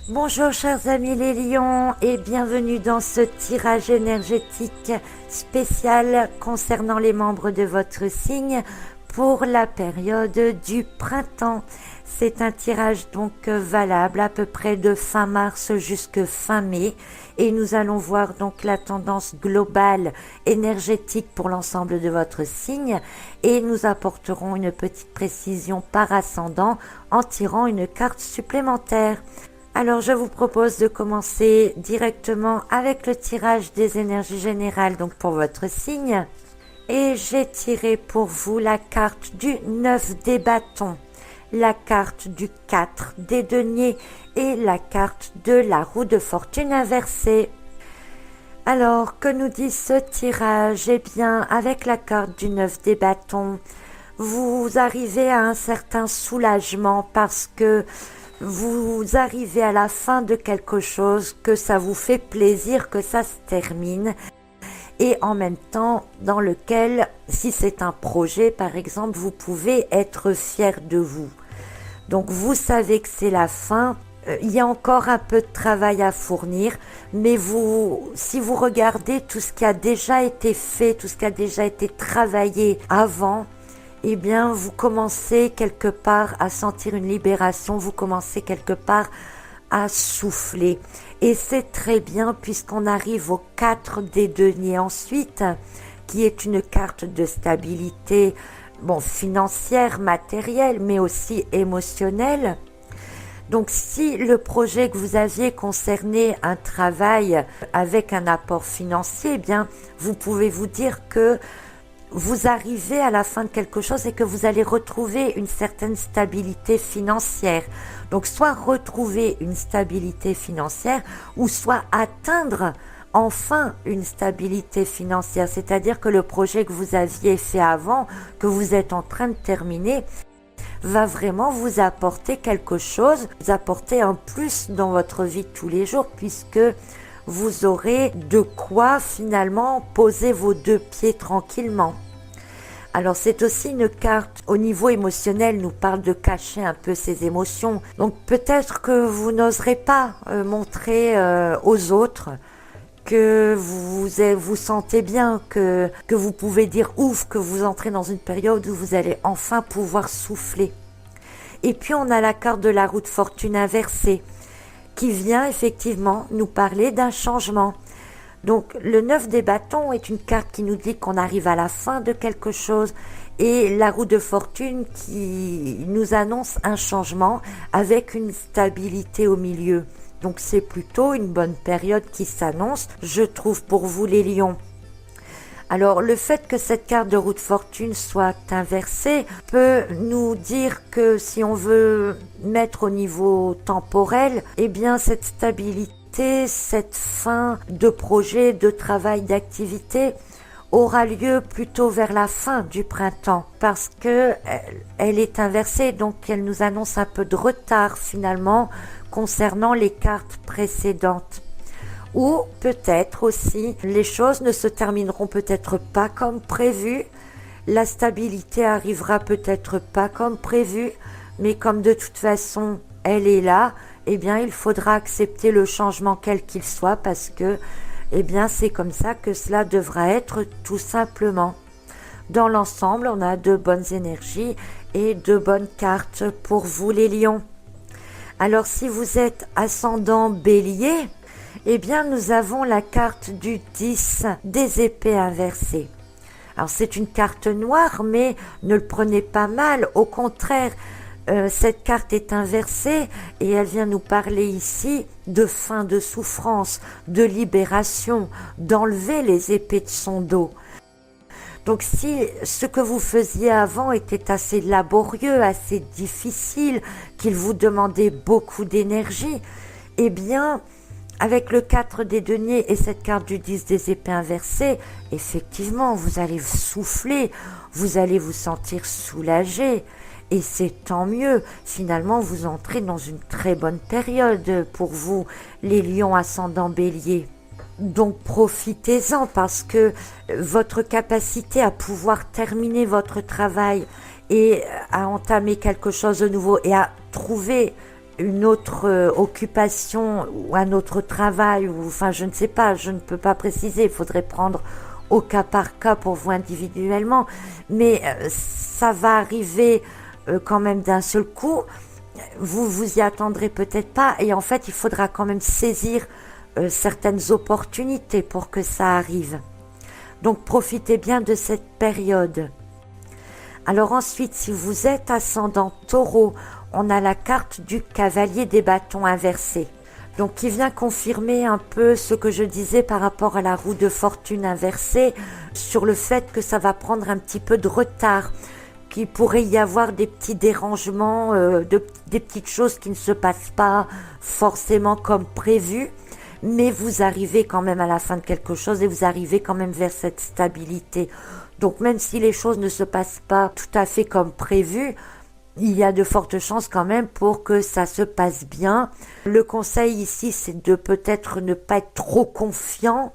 Bonjour chers amis les lions et bienvenue dans ce tirage énergétique spécial concernant les membres de votre signe pour la période du printemps. C'est un tirage donc valable à peu près de fin mars jusqu'à fin mai et nous allons voir donc la tendance globale énergétique pour l'ensemble de votre signe et nous apporterons une petite précision par ascendant en tirant une carte supplémentaire. Alors je vous propose de commencer directement avec le tirage des énergies générales donc pour votre signe. Et j'ai tiré pour vous la carte du 9 des bâtons, la carte du 4 des deniers et la carte de la roue de fortune inversée. Alors que nous dit ce tirage? Eh bien avec la carte du 9 des bâtons, vous arrivez à un certain soulagement parce que vous arrivez à la fin de quelque chose, que ça vous fait plaisir que ça se termine et en même temps dans lequel, si c'est un projet par exemple, vous pouvez être fier de vous. Donc vous savez que c'est la fin, il y a encore un peu de travail à fournir, mais si vous regardez tout ce qui a déjà été fait, tout ce qui a déjà été travaillé avant, eh bien, vous commencez quelque part à sentir une libération, vous commencez quelque part à souffler. Et c'est très bien puisqu'on arrive au 4 des deniers ensuite, qui est une carte de stabilité, financière, matérielle, mais aussi émotionnelle. Donc, si le projet que vous aviez concernait un travail avec un apport financier, eh bien, vous pouvez vous dire que vous arrivez à la fin de quelque chose et que vous allez retrouver une certaine stabilité financière. Donc soit retrouver une stabilité financière ou soit atteindre enfin une stabilité financière. C'est-à-dire que le projet que vous aviez fait avant, que vous êtes en train de terminer, va vraiment vous apporter quelque chose, vous apporter un plus dans votre vie de tous les jours puisque vous aurez de quoi finalement poser vos deux pieds tranquillement. Alors c'est aussi une carte au niveau émotionnel, nous parle de cacher un peu ses émotions. Donc peut-être que vous n'oserez pas montrer aux autres que vous sentez bien, que vous pouvez dire ouf, que vous entrez dans une période où vous allez enfin pouvoir souffler. Et puis on a la carte de la roue de fortune inversée, qui vient effectivement nous parler d'un changement. Donc le 9 des bâtons est une carte qui nous dit qu'on arrive à la fin de quelque chose et la roue de fortune qui nous annonce un changement avec une stabilité au milieu. Donc c'est plutôt une bonne période qui s'annonce, je trouve, pour vous les lions. Alors le fait que cette carte de roue de fortune soit inversée peut nous dire que si on veut mettre au niveau temporel, eh bien cette stabilité, cette fin de projet, de travail, d'activité aura lieu plutôt vers la fin du printemps parce que elle est inversée, donc elle nous annonce un peu de retard finalement concernant les cartes précédentes. Ou peut-être aussi, les choses ne se termineront peut-être pas comme prévu, la stabilité arrivera peut-être pas comme prévu, mais comme de toute façon elle est là, eh bien il faudra accepter le changement quel qu'il soit parce que eh bien c'est comme ça que cela devra être tout simplement. Dans l'ensemble, on a de bonnes énergies et de bonnes cartes pour vous les lions. Alors si vous êtes ascendant bélier, eh bien nous avons la carte du 10 des épées inversées. Alors c'est une carte noire, mais ne le prenez pas mal, au contraire, cette carte est inversée et elle vient nous parler ici de fin de souffrance, de libération, d'enlever les épées de son dos. Donc si ce que vous faisiez avant était assez laborieux, assez difficile, qu'il vous demandait beaucoup d'énergie, eh bien avec le 4 des deniers et cette carte du 10 des épées inversées, effectivement vous allez souffler, vous allez vous sentir soulagé. Et c'est tant mieux, finalement vous entrez dans une très bonne période pour vous, les lions ascendant bélier. Donc profitez-en parce que votre capacité à pouvoir terminer votre travail et à entamer quelque chose de nouveau et à trouver une autre occupation ou un autre travail, ou enfin je ne sais pas, je ne peux pas préciser, il faudrait prendre au cas par cas pour vous individuellement, mais ça va arriver quand même d'un seul coup, vous vous y attendrez peut-être pas, et en fait il faudra quand même saisir certaines opportunités pour que ça arrive. Donc profitez bien de cette période. Alors ensuite, si vous êtes ascendant Taureau, on a la carte du cavalier des bâtons inversé. Donc qui vient confirmer un peu ce que je disais par rapport à la roue de fortune inversée, sur le fait que ça va prendre un petit peu de retard, qu'il pourrait y avoir des petits dérangements, des petites choses qui ne se passent pas forcément comme prévu, mais vous arrivez quand même à la fin de quelque chose et vous arrivez quand même vers cette stabilité. Donc même si les choses ne se passent pas tout à fait comme prévu, il y a de fortes chances quand même pour que ça se passe bien. Le conseil ici, c'est de peut-être ne pas être trop confiant,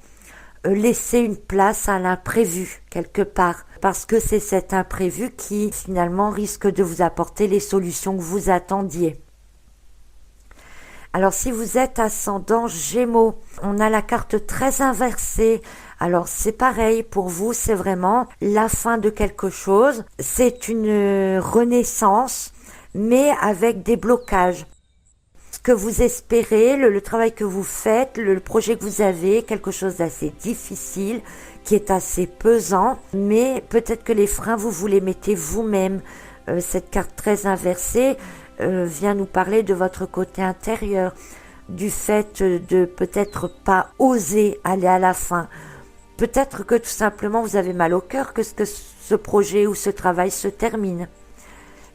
laisser une place à l'imprévu quelque part, parce que c'est cet imprévu qui finalement risque de vous apporter les solutions que vous attendiez. Alors si vous êtes ascendant Gémeaux, on a la carte très inversée. Alors c'est pareil, pour vous c'est vraiment la fin de quelque chose, c'est une renaissance, mais avec des blocages. Ce que vous espérez, le travail que vous faites, le projet que vous avez, quelque chose d'assez difficile, qui est assez pesant, mais peut-être que les freins vous les mettez vous-même. Cette carte très inversée vient nous parler de votre côté intérieur, du fait de peut-être pas oser aller à la fin. Peut-être que tout simplement vous avez mal au cœur que ce projet ou ce travail se termine.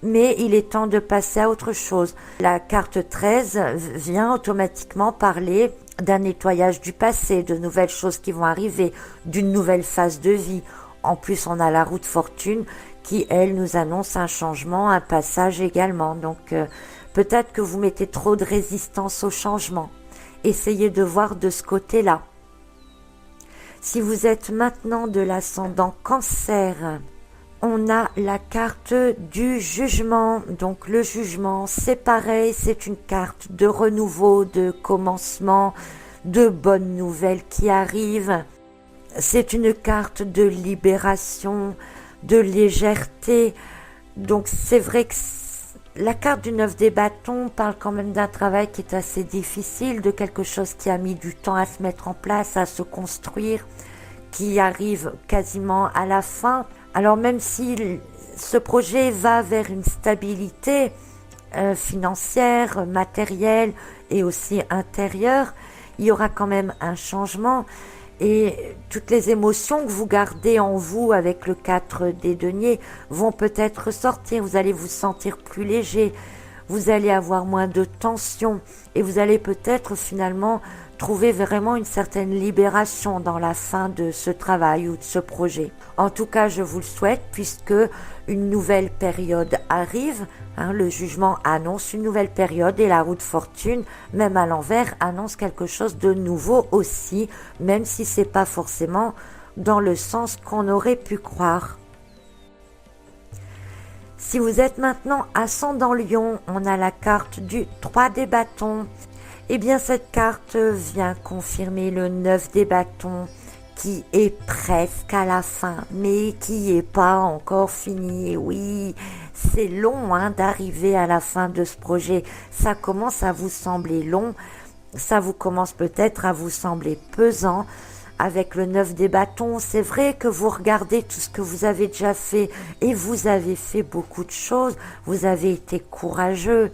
Mais il est temps de passer à autre chose. La carte 13 vient automatiquement parler d'un nettoyage du passé, de nouvelles choses qui vont arriver, d'une nouvelle phase de vie. En plus, on a la roue de fortune qui, elle, nous annonce un changement, un passage également. Donc, peut-être que vous mettez trop de résistance au changement. Essayez de voir de ce côté-là. Si vous êtes maintenant de l'ascendant Cancer, on a la carte du jugement. Donc le jugement, c'est pareil, c'est une carte de renouveau, de commencement, de bonnes nouvelles qui arrivent. C'est une carte de libération, de légèreté. Donc c'est vrai que la carte du 9 des bâtons parle quand même d'un travail qui est assez difficile, de quelque chose qui a mis du temps à se mettre en place, à se construire, qui arrive quasiment à la fin. Alors même si ce projet va vers une stabilité financière, matérielle et aussi intérieure, il y aura quand même un changement. Et toutes les émotions que vous gardez en vous avec le 4 des deniers vont peut-être sortir. Vous allez vous sentir plus léger, vous allez avoir moins de tension et vous allez peut-être finalement trouver vraiment une certaine libération dans la fin de ce travail ou de ce projet. En tout cas, je vous le souhaite puisque une nouvelle période arrive. Le jugement annonce une nouvelle période et la roue de fortune, même à l'envers, annonce quelque chose de nouveau aussi, même si c'est pas forcément dans le sens qu'on aurait pu croire. Si vous êtes maintenant ascendant Lion, on a la carte du 3 des bâtons. Eh bien, cette carte vient confirmer le 9 des bâtons qui est presque à la fin, mais qui n'est pas encore fini. Et oui, c'est long d'arriver à la fin de ce projet. Ça commence à vous sembler long, ça vous commence peut-être à vous sembler pesant. Avec le 9 des bâtons, c'est vrai que vous regardez tout ce que vous avez déjà fait et vous avez fait beaucoup de choses, vous avez été courageux.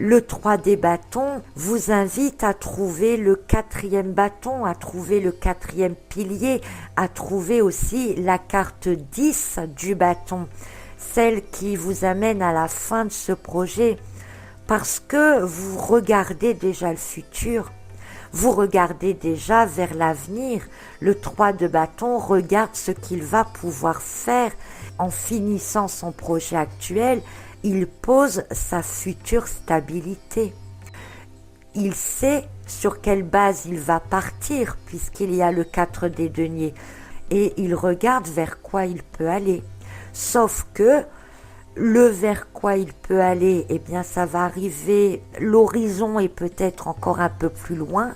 Le 3 des bâtons vous invite à trouver le 4e bâton, à trouver le 4e pilier, à trouver aussi la carte 10 du bâton, celle qui vous amène à la fin de ce projet, parce que vous regardez déjà le futur, vous regardez déjà vers l'avenir. Le 3 de bâton regarde ce qu'il va pouvoir faire en finissant son projet actuel. Il pose sa future stabilité. Il sait sur quelle base il va partir puisqu'il y a le 4 des deniers et il regarde vers quoi il peut aller. Sauf que le vers quoi il peut aller, eh bien ça va arriver, l'horizon est peut-être encore un peu plus loin,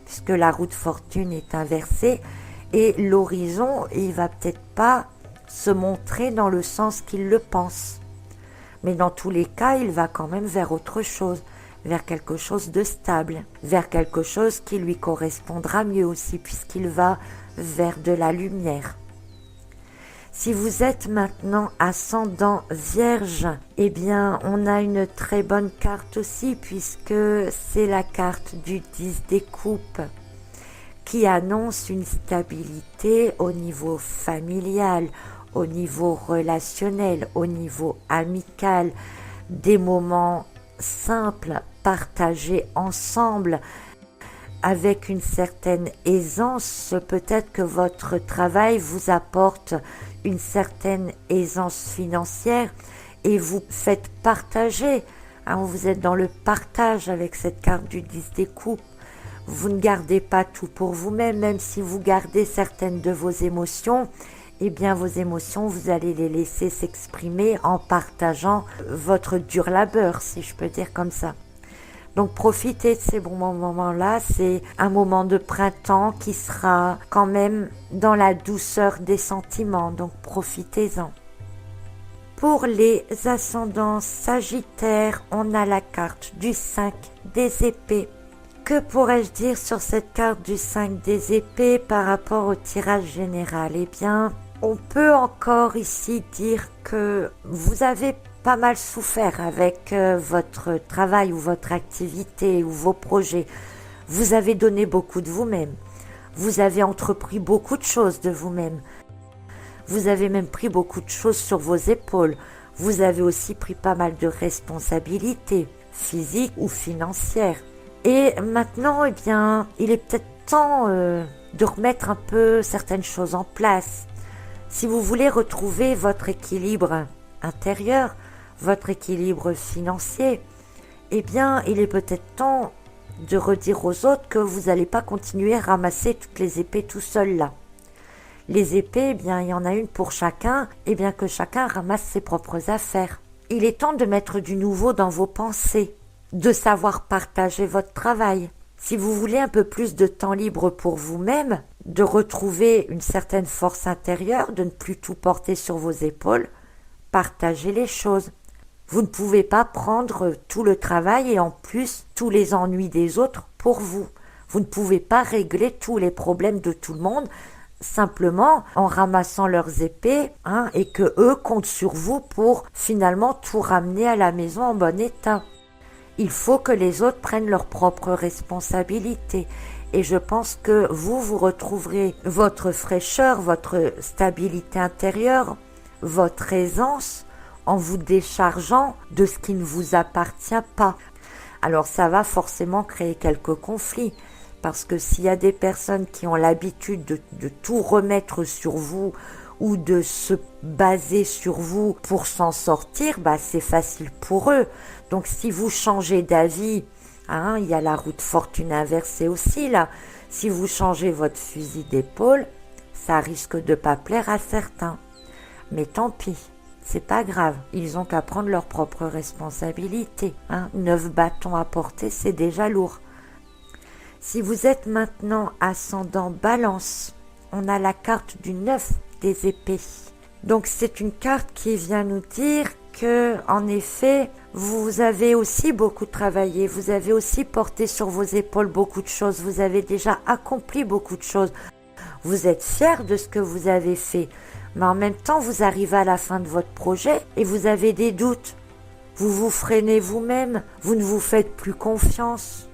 puisque la roue de fortune est inversée, et l'horizon, il va peut-être pas se montrer dans le sens qu'il le pense. Mais dans tous les cas, il va quand même vers autre chose, vers quelque chose de stable, vers quelque chose qui lui correspondra mieux aussi, puisqu'il va vers de la lumière. Si vous êtes maintenant ascendant Vierge, eh bien on a une très bonne carte aussi, puisque c'est la carte du 10 des coupes qui annonce une stabilité au niveau familial, au niveau relationnel, au niveau amical, des moments simples partagés ensemble avec une certaine aisance. Peut-être que votre travail vous apporte une certaine aisance financière et vous faites partager. Vous êtes dans le partage avec cette carte du 10 des coupes. Vous ne gardez pas tout pour vous-même, même si vous gardez certaines de vos émotions, eh bien vos émotions, vous allez les laisser s'exprimer en partageant votre dur labeur, si je peux dire comme ça. Donc profitez de ces bons moments-là, c'est un moment de printemps qui sera quand même dans la douceur des sentiments, donc profitez-en. Pour les ascendants sagittaires, on a la carte du 5 des épées. Que pourrais-je dire sur cette carte du 5 des épées par rapport au tirage général? Eh bien, on peut encore ici dire que vous avez pas mal souffert avec votre travail ou votre activité ou vos projets. Vous avez donné beaucoup de vous-même. Vous avez entrepris beaucoup de choses de vous-même. Vous avez même pris beaucoup de choses sur vos épaules. Vous avez aussi pris pas mal de responsabilités, physiques ou financières. Et maintenant, eh bien, il est peut-être temps de remettre un peu certaines choses en place. Si vous voulez retrouver votre équilibre intérieur, votre équilibre financier, eh bien, il est peut-être temps de redire aux autres que vous n'allez pas continuer à ramasser toutes les épées tout seul là. Les épées, eh bien, il y en a une pour chacun, et bien que chacun ramasse ses propres affaires. Il est temps de mettre du nouveau dans vos pensées, de savoir partager votre travail. Si vous voulez un peu plus de temps libre pour vous-même, de retrouver une certaine force intérieure, de ne plus tout porter sur vos épaules, partagez les choses. Vous ne pouvez pas prendre tout le travail et en plus tous les ennuis des autres pour vous. Vous ne pouvez pas régler tous les problèmes de tout le monde simplement en ramassant leurs épées et que eux comptent sur vous pour finalement tout ramener à la maison en bon état. Il faut que les autres prennent leurs propres responsabilités. Et je pense que vous retrouverez votre fraîcheur, votre stabilité intérieure, votre aisance en vous déchargeant de ce qui ne vous appartient pas. Alors ça va forcément créer quelques conflits. Parce que s'il y a des personnes qui ont l'habitude de tout remettre sur vous ou de se baser sur vous pour s'en sortir, c'est facile pour eux. Donc si vous changez d'avis, il y a la roue de fortune inversée aussi là, si vous changez votre fusil d'épaule, ça risque de pas plaire à certains. Mais tant pis, c'est pas grave, ils ont qu'à prendre leurs propres responsabilités. 9 bâtons à porter, c'est déjà lourd. Si vous êtes maintenant ascendant Balance, on a la carte du 9 des épées. Donc c'est une carte qui vient nous dire que, en effet, vous avez aussi beaucoup travaillé, vous avez aussi porté sur vos épaules beaucoup de choses, vous avez déjà accompli beaucoup de choses. Vous êtes fiers de ce que vous avez fait, mais en même temps vous arrivez à la fin de votre projet et vous avez des doutes. Vous vous freinez vous-même, vous ne vous faites plus confiance.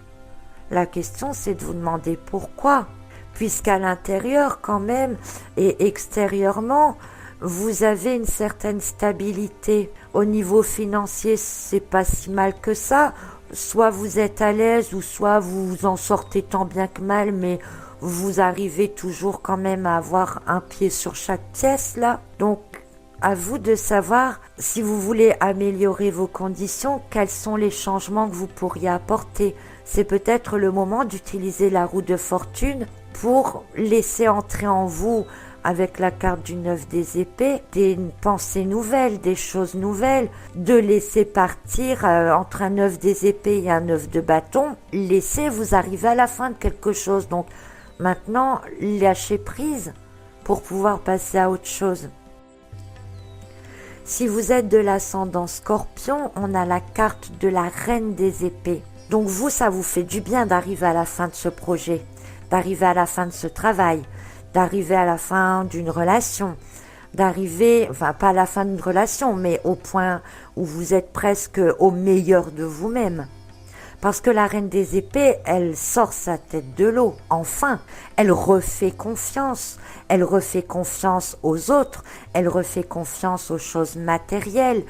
La question, c'est de vous demander pourquoi, puisqu'à l'intérieur quand même et extérieurement, vous avez une certaine stabilité. Au niveau financier, c'est pas si mal que ça. Soit vous êtes à l'aise, ou soit vous en sortez tant bien que mal, mais vous arrivez toujours quand même à avoir un pied sur chaque pièce là. Donc, à vous de savoir si vous voulez améliorer vos conditions, quels sont les changements que vous pourriez apporter. C'est peut-être le moment d'utiliser la roue de fortune pour laisser entrer en vous avec la carte du 9 des épées, des pensées nouvelles, des choses nouvelles, de laisser partir entre un 9 des épées et un 9 de bâton, laissez vous arriver à la fin de quelque chose. Donc maintenant, lâchez prise pour pouvoir passer à autre chose. Si vous êtes de l'ascendant Scorpion, on a la carte de la reine des épées. Donc vous, ça vous fait du bien d'arriver à la fin de ce projet, d'arriver à la fin de ce travail, d'arriver à la fin d'une relation, d'arriver, enfin pas à la fin d'une relation, mais au point où vous êtes presque au meilleur de vous-même. Parce que la reine des épées, elle sort sa tête de l'eau, enfin, elle refait confiance aux autres, elle refait confiance aux choses matérielles.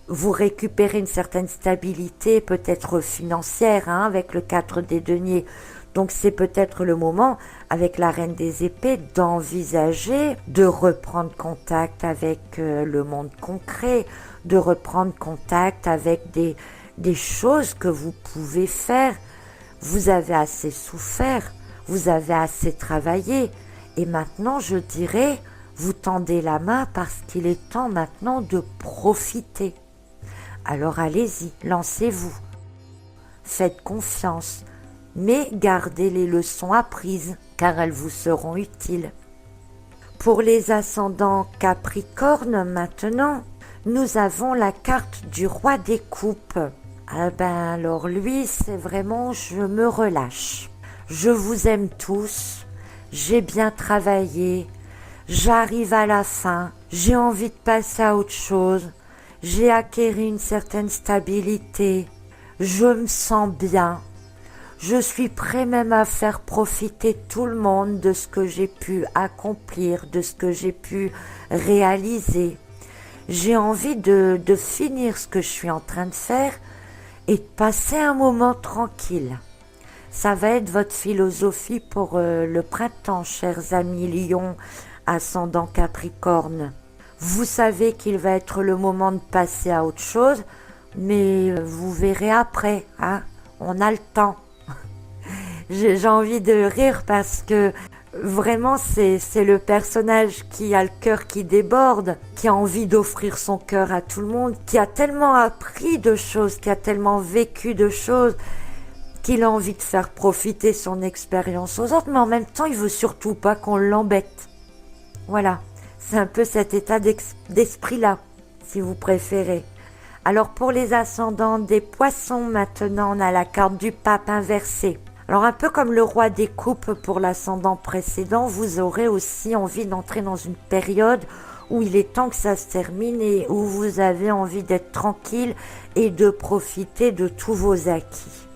Vous récupérez une certaine stabilité, peut-être financière, avec le 4 des deniers. Donc c'est peut-être le moment, avec la reine des épées, d'envisager de reprendre contact avec le monde concret, de reprendre contact avec des choses que vous pouvez faire. Vous avez assez souffert, vous avez assez travaillé, et maintenant je dirais, vous tendez la main parce qu'il est temps maintenant de profiter. Alors allez-y, lancez-vous, faites confiance, mais gardez les leçons apprises, car elles vous seront utiles. Pour les ascendants Capricorne maintenant, nous avons la carte du roi des coupes. Alors lui, c'est vraiment je me relâche. Je vous aime tous, j'ai bien travaillé, j'arrive à la fin, j'ai envie de passer à autre chose, j'ai acquéri une certaine stabilité, je me sens bien, je suis prêt même à faire profiter tout le monde de ce que j'ai pu accomplir, de ce que j'ai pu réaliser. J'ai envie de finir ce que je suis en train de faire et de passer un moment tranquille. Ça va être votre philosophie pour le printemps, chers amis Lion, ascendant Capricorne. Vous savez qu'il va être le moment de passer à autre chose, mais vous verrez après, on a le temps. J'ai envie de rire parce que vraiment c'est le personnage qui a le cœur qui déborde, qui a envie d'offrir son cœur à tout le monde, qui a tellement appris de choses, qui a tellement vécu de choses, qu'il a envie de faire profiter son expérience aux autres, mais en même temps il veut surtout pas qu'on l'embête. Voilà, c'est un peu cet état d'esprit-là, si vous préférez. Alors pour les ascendants des poissons, maintenant on a la carte du pape inversé. Alors un peu comme le roi des coupes pour l'ascendant précédent, vous aurez aussi envie d'entrer dans une période où il est temps que ça se termine et où vous avez envie d'être tranquille et de profiter de tous vos acquis.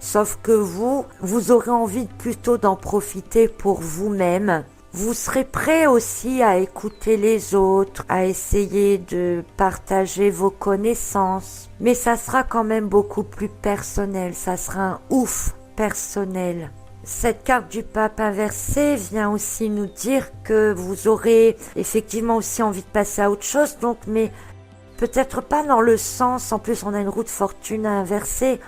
Sauf que vous aurez envie plutôt d'en profiter pour vous-même. Vous serez prêt aussi à écouter les autres, à essayer de partager vos connaissances. Mais ça sera quand même beaucoup plus personnel, ça sera un ouf personnel. Cette carte du pape inversé vient aussi nous dire que vous aurez effectivement aussi envie de passer à autre chose, donc mais peut-être pas dans le sens, en plus on a une roue de fortune inversée,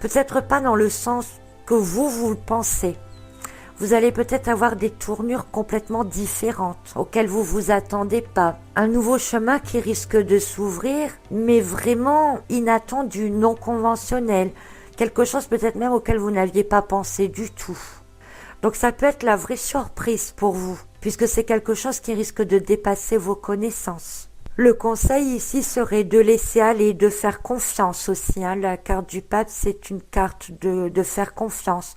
peut-être pas dans le sens que vous le pensez. Vous allez peut-être avoir des tournures complètement différentes, auxquelles vous vous attendez pas. Un nouveau chemin qui risque de s'ouvrir, mais vraiment inattendu, non conventionnel. Quelque chose peut-être même auquel vous n'aviez pas pensé du tout. Donc ça peut être la vraie surprise pour vous, puisque c'est quelque chose qui risque de dépasser vos connaissances. Le conseil ici serait de laisser aller, de faire confiance aussi. La carte du pape, c'est une carte de faire confiance.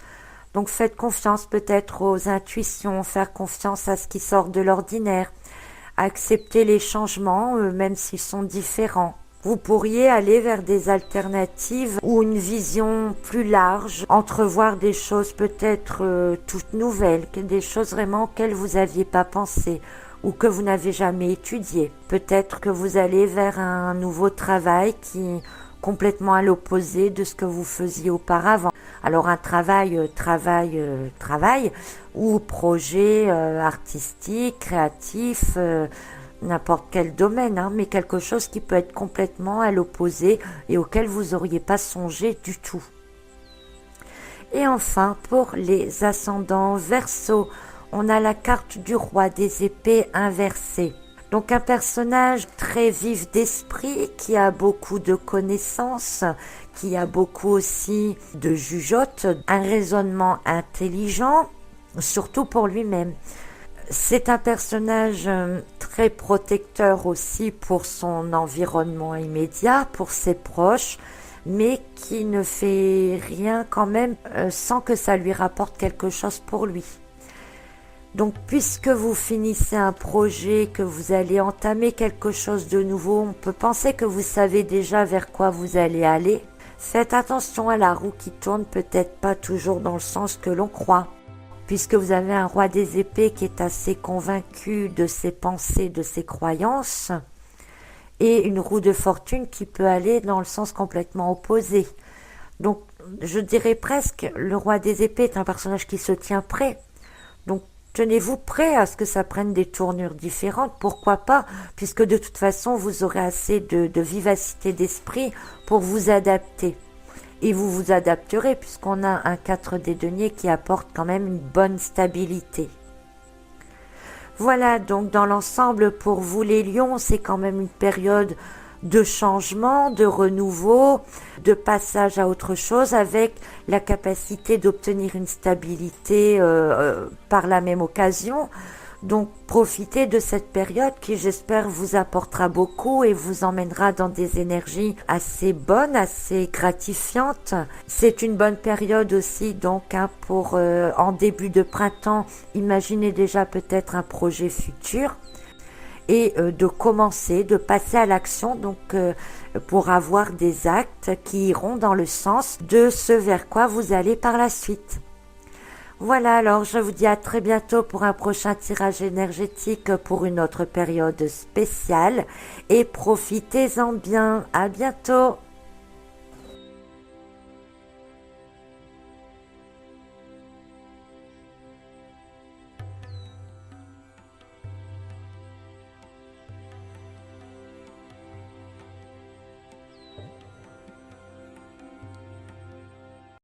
Donc faites confiance peut-être aux intuitions, faire confiance à ce qui sort de l'ordinaire, accepter les changements, même s'ils sont différents. Vous pourriez aller vers des alternatives ou une vision plus large, entrevoir des choses peut-être toutes nouvelles, des choses vraiment auxquelles vous n'aviez pas pensé ou que vous n'avez jamais étudié. Peut-être que vous allez vers un nouveau travail qui est complètement à l'opposé de ce que vous faisiez auparavant. Alors un travail ou projet artistique, créatif, n'importe quel domaine, mais quelque chose qui peut être complètement à l'opposé et auquel vous n'auriez pas songé du tout. Et enfin, pour les ascendants Verseau, on a la carte du roi des épées inversée. Donc un personnage très vif d'esprit, qui a beaucoup de connaissances, qui a beaucoup aussi de jugeote, un raisonnement intelligent, surtout pour lui-même. C'est un personnage très protecteur aussi pour son environnement immédiat, pour ses proches, mais qui ne fait rien quand même sans que ça lui rapporte quelque chose pour lui. Donc puisque vous finissez un projet, que vous allez entamer quelque chose de nouveau, on peut penser que vous savez déjà vers quoi vous allez aller. Faites attention à la roue qui tourne, peut-être pas toujours dans le sens que l'on croit. Puisque vous avez un roi des épées qui est assez convaincu de ses pensées, de ses croyances, et une roue de fortune qui peut aller dans le sens complètement opposé. Donc, je dirais presque, le roi des épées est un personnage qui se tient prêt. Donc, tenez-vous prêt à ce que ça prenne des tournures différentes, pourquoi pas, puisque de toute façon, vous aurez assez de vivacité d'esprit pour vous adapter. Et vous vous adapterez puisqu'on a un 4 des deniers qui apporte quand même une bonne stabilité. Voilà, donc dans l'ensemble pour vous les lions, c'est quand même une période de changement, de renouveau, de passage à autre chose avec la capacité d'obtenir une stabilité par la même occasion. Donc profitez de cette période qui j'espère vous apportera beaucoup et vous emmènera dans des énergies assez bonnes, assez gratifiantes. C'est une bonne période aussi donc pour en début de printemps, imaginez déjà peut-être un projet futur et de commencer, de passer à l'action donc pour avoir des actes qui iront dans le sens de ce vers quoi vous allez par la suite. Voilà, alors je vous dis à très bientôt pour un prochain tirage énergétique pour une autre période spéciale et profitez-en bien. À bientôt.